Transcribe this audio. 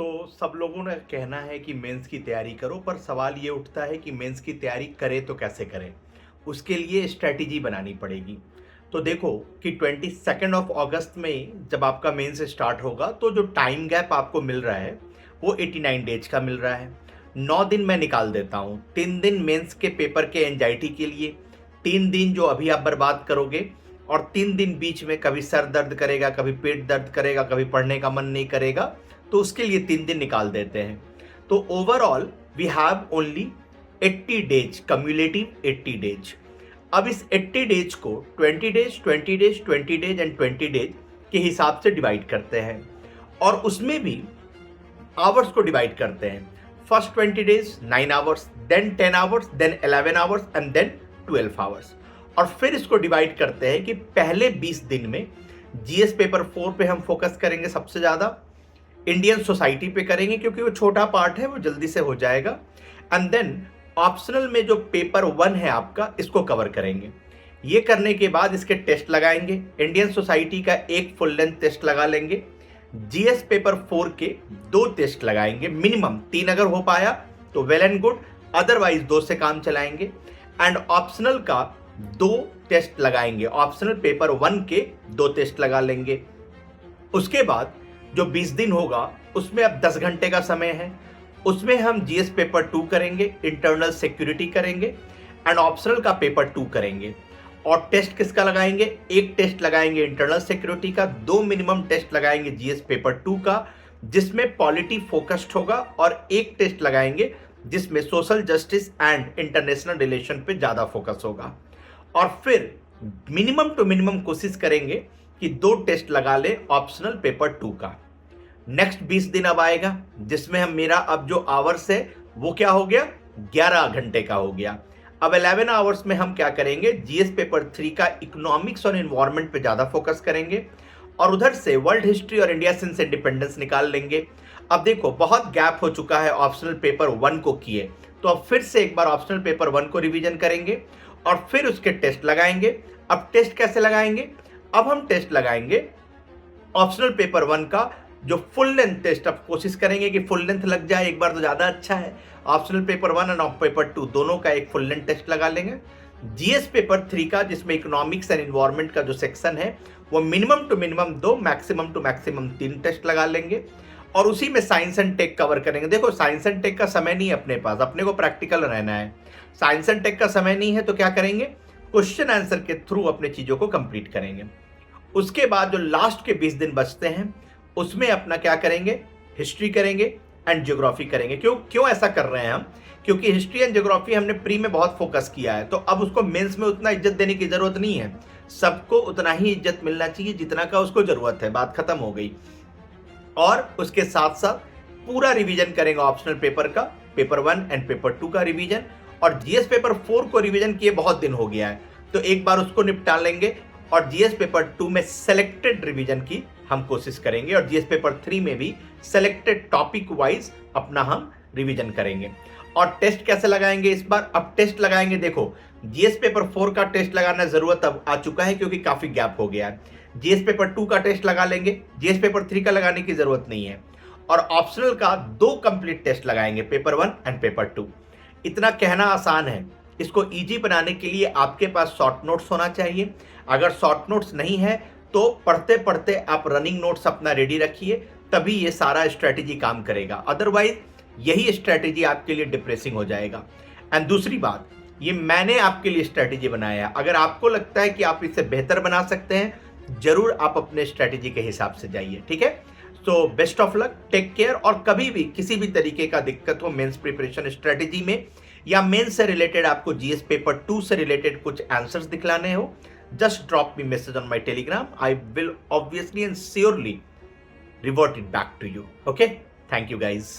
सब लोगों ने कहना है कि मेंस की तैयारी करो, पर सवाल ये उठता है कि मेंस की तैयारी करें तो कैसे करें। उसके लिए स्ट्रैटेजी बनानी पड़ेगी। तो देखो कि 22 ऑफ अगस्त में जब आपका मेंस स्टार्ट होगा तो जो टाइम गैप आपको मिल रहा है वो 89 डेज का मिल रहा है। 9 दिन मैं निकाल देता हूँ। 3 दिन मेंस के पेपर के एंजाइटी के लिए, 3 दिन जो अभी आप बर्बाद करोगे, और 3 दिन बीच में कभी सर दर्द करेगा, कभी पेट दर्द करेगा, कभी पढ़ने का मन नहीं करेगा, तो उसके लिए 3 दिन निकाल देते हैं। तो overall we have only 80 days, cumulative 80 days. अब इस 80 डेज को 20 days, 20 days, 20 days and 20 days के हिसाब से डिवाइड करते हैं, और उसमें भी आवर्स को डिवाइड करते हैं। First 20 days 9 hours, then 10 hours, then 11 hours and then 12 hours. और फिर इसको डिवाइड करते हैं कि पहले 20 दिन में जीएस पेपर 4 पे हम फोकस करेंगे सबसे ज़्यादा, इंडियन सोसाइटी पे करेंगे क्योंकि वो छोटा पार्ट है, वो जल्दी से हो जाएगा, एंड देन ऑप्शनल में जो पेपर 1 है आपका, इसको कवर करेंगे। ये करने के बाद इसके टेस्ट लगाएंगे। इंडियन सोसाइटी का एक फुल लेंथ टेस्ट लगा लेंगे, जीएस पेपर 4 के 2 टेस्ट लगाएंगे, मिनिमम 3 अगर हो पाया तो वेल एंड गुड, अदरवाइज 2 से काम चलाएंगे। एंड ऑप्शनल का 2 टेस्ट लगाएंगे, ऑप्शनल पेपर 1 के 2 टेस्ट लगा लेंगे। उसके बाद जो 20 दिन होगा उसमें अब 10 घंटे का समय है, उसमें हम जीएस पेपर 2 करेंगे, इंटरनल सिक्योरिटी करेंगे एंड ऑप्शनल का पेपर 2 करेंगे। और टेस्ट किसका लगाएंगे? एक टेस्ट लगाएंगे इंटरनल सिक्योरिटी का, 2 मिनिमम टेस्ट लगाएंगे जीएस पेपर 2 का जिसमें पॉलिटी फोकस्ड होगा, और एक टेस्ट लगाएंगे जिसमें social justice and international relation पे ज़्यादा फोकस होगा। और फिर मिनिमम टू मिनिमम कोशिश करेंगे कि 2 टेस्ट लगा ले ऑप्शनल पेपर 2 का। नेक्स्ट 20 दिन अब आएगा जिसमें हम मेरा अब जो आवर्स है वो क्या हो गया, 11 घंटे का हो गया। अब 11 आवर्स में हम क्या करेंगे, जीएस पेपर 3 का इकोनॉमिक्स और एनवायरनमेंट पे ज़्यादा फोकस करेंगे, और उधर से वर्ल्ड हिस्ट्री और इंडिया सिंस इंडिपेंडेंस निकाल लेंगे। अब देखो बहुत गैप हो चुका है ऑप्शनल पेपर 1 को किए, तो अब फिर से एक बार ऑप्शनल पेपर 1 को रिवीजन करेंगे और फिर उसके टेस्ट लगाएंगे। अब टेस्ट कैसे लगाएंगे? अब हम टेस्ट लगाएंगे ऑप्शनल पेपर 1 का जो फुल लेंथ टेस्ट। अब कोशिश करेंगे कि फुल लेंथ लग जाए एक बार तो ज़्यादा अच्छा है। ऑप्शनल पेपर 1 एंड पेपर 2 दोनों का एक फुल लेंथ टेस्ट लगा लेंगे। जीएस पेपर 3 का जिसमें इकोनॉमिक्स एंड एनवायरनमेंट का जो सेक्शन है वो minimum to minimum 2, maximum to maximum 3 test लगा लेंगे, और उसी में साइंस एंड टेक कवर करेंगे। देखो साइंस एंड टेक का समय नहीं है अपने पास, अपने को प्रैक्टिकल रहना है। साइंस एंड टेक का समय नहीं है तो क्या करेंगे, क्वेश्चन आंसर के थ्रू अपने चीज़ों को कंप्लीट करेंगे। उसके बाद जो लास्ट के 20 दिन बचते हैं उसमें अपना क्या करेंगे, हिस्ट्री करेंगे एंड ज्योग्राफी करेंगे। क्यों ऐसा कर रहे हैं हम? क्योंकि हिस्ट्री एंड ज्योग्राफी हमने प्री में बहुत फोकस किया है, तो अब उसको मेंस में उतना इज्जत देने की जरूरत नहीं है। सबको उतना ही इज्जत मिलना चाहिए जितना का उसको जरूरत है, बात खत्म हो गई। और उसके साथ साथ पूरा रिवीजन करेंगे ऑप्शनल पेपर का, पेपर 1 एंड पेपर 2 का रिवीजन, और जीएस पेपर 4 को रिवीजन किए बहुत दिन हो गया है तो एक बार उसको निपटा लेंगे। और जीएस पेपर 2 में सेलेक्टेड रिवीजन की हम कोशिश करेंगे, और जीएस पेपर 3 में भी सेलेक्टेड टॉपिक वाइज अपना हम रिवीजन करेंगे। और टेस्ट कैसे लगाएंगे इस बार? अब टेस्ट लगाएंगे, देखो जीएस पेपर 4 का टेस्ट लगाना जरूरत अब आ चुका है क्योंकि काफी गैप हो गया है। जीएस पेपर 2 का टेस्ट लगा लेंगे, जीएस पेपर 3 का लगाने की जरूरत नहीं है। और ऑप्शनल का 2 कंप्लीट टेस्ट लगाएंगे, पेपर 1 एंड पेपर 2। इतना कहना आसान है, इसको इजी बनाने के लिए आपके पास शॉर्ट नोट्स होना चाहिए। अगर शॉर्ट नोट्स नहीं है तो पढ़ते पढ़ते आप रनिंग नोट्स अपना रेडी रखिए, तभी ये सारा स्ट्रैटेजी काम करेगा। अदरवाइज यही स्ट्रैटेजी आपके लिए डिप्रेसिंग हो जाएगा। एंड दूसरी बात, ये मैंने आपके लिए स्ट्रैटेजी बनाया है, अगर आपको लगता है कि आप इससे बेहतर बना सकते हैं जरूर आप अपने स्ट्रैटेजी के हिसाब से जाइए, ठीक है? So best of luck, take care. और कभी भी किसी भी तरीके का दिक्कत हो मेंस प्रिपरेशन स्ट्रैटेजी में, या मेंस से रिलेटेड आपको जीएस पेपर 2 से रिलेटेड कुछ आंसर्स दिखलाने हो, just drop me message on my Telegram. I will obviously and surely revert it back to you. Okay? Thank you guys.